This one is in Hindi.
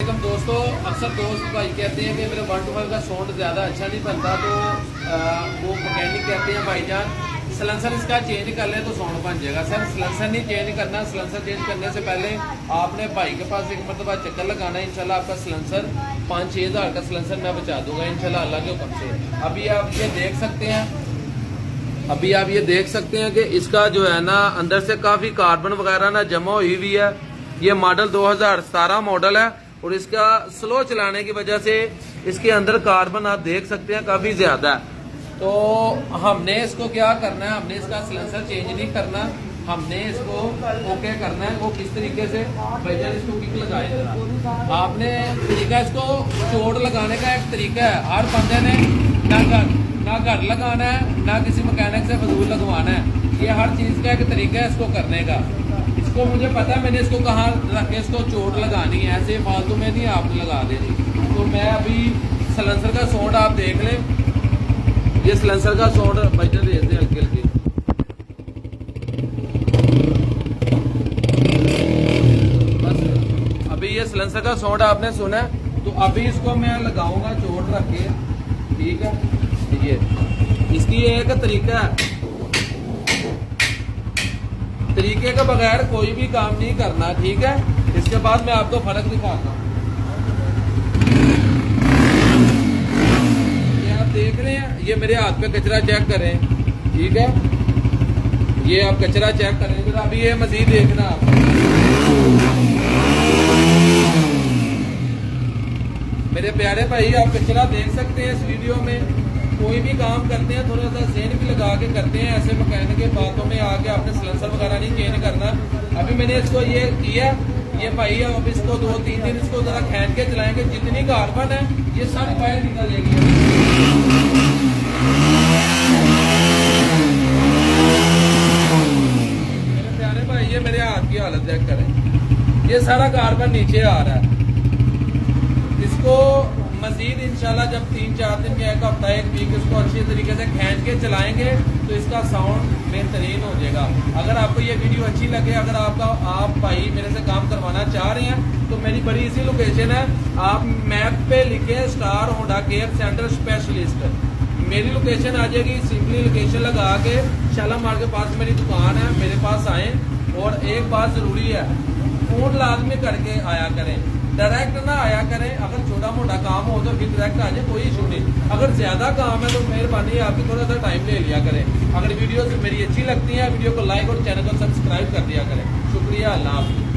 अस्सलाम दोस्तों। अक्सर दोस्त भाई कहते हैं कि मेरे 125 का साउंड ज़्यादा अच्छा नहीं बनता, तो वो मैकेनिक कहते हैं भाईजान सलेंसर इसका चेंज कर ले तो साउंड बन जाएगा। सर सलेंसर नहीं चेंज करना, सलेंसर चेंज करने से पहले आपने भाई के पास एक मरतबा चक्कर लगाना है। इंशाल्लाह आपका सलेंसर 5-6 हज़ार का सलेंसर मैं बचा दूंगा इंशाल्लाह अल्लाह के हुक्म से। अभी आप ये देख सकते हैं, कि इसका जो है ना अंदर से काफ़ी कार्बन वगैरह ना जमा हुई हुई है। ये मॉडल 2017 मॉडल है और इसका स्लो चलाने की वजह से इसके अंदर कार्बन आप देख सकते हैं काफ़ी ज़्यादा है। तो हमने इसको क्या करना है, हमने इसका सिलेंसर चेंज नहीं करना, हमने इसको ओके करना है। वो किस तरीके से भाईजान इसको किक लगाए जरा। आपने तरीका इसको चोट लगाने का एक तरीका है। हर बंदे ने ना घर लगाना है ना किसी मैकेनिक से फजूल लगवाना है। ये हर चीज़ का एक तरीका है इसको करने का। इसको मुझे पता है मैंने इसको कहाँ रख के इसको चोट लगानी है, ऐसे फालतू में नहीं आपने लगा देनी। तो मैं अभी सिलेंसर का साउंड आप देख लें। ये सिलेंसर का साउंड भाईजान भेज दें हल्की हल्की। बस अभी ये सिलेंसर का साउंड आपने सुना है, तो अभी इसको मैं लगाऊंगा चोट रख के। ठीक है, ये इसकी एक तरीका है, तरीके के बगैर कोई भी काम नहीं करना। ठीक है, इसके बाद मैं आपको फर्क दिखाता हूँ। ये आप देख रहे हैं, ये मेरे हाथ पे कचरा चेक करें। ठीक है, ये आप कचरा चेक करें। तो अभी ये मजीद देखना आप। मेरे प्यारे भाई आप कचरा देख सकते हैं इस वीडियो में। कोई भी काम करते हैं थोड़ा सा ज़हन भी लगा के करते हैं। ऐसे मैकेनिक के बातों में आके आपने सिलेंसर वगैरह नहीं चेंज करना। अभी मैंने इसको ये किया, ये भाई अब इसको 2-3 दिन इसको जरा खींच के चलाएंगे। जितनी कार्बन है ये सब बाहर निकल जाएगी। मेरे प्यारे भाई ये मेरे हाथ की हालत चेक करें, ये सारा कार्बन नीचे आ रहा है। इसको मजीद इंशाल्लाह जब 3-4 दिन या एक हफ्ता एक वीक इसको अच्छी तरीके से खींच के चलाएंगे तो इसका साउंड बेहतरीन हो जाएगा। अगर आपको ये वीडियो अच्छी लगे, अगर आप भाई मेरे से काम करवाना चाह रहे हैं, तो मेरी बड़ी इजी लोकेशन है। आप मैप पे लिखे star Honda care centre specialist, मेरी लोकेशन आ जाएगी। सिंपली लोकेशन लगा के शालामार के पास मेरी दुकान है, मेरे पास आए। और एक बात जरूरी है, फोन लाजमी करके आया करें, डायरेक्ट ना आया करें। अगर छोटा मोटा काम हो तो फिर डायरेक्ट आ जाए, कोई इशू नहीं। अगर ज्यादा काम है तो मेहरबानी आपकी थोड़ा सा टाइम ले लिया करें। अगर वीडियो मेरी अच्छी लगती है, वीडियो को लाइक और चैनल को सब्सक्राइब कर दिया करें। शुक्रिया, अल्लाह हाफ़िज़।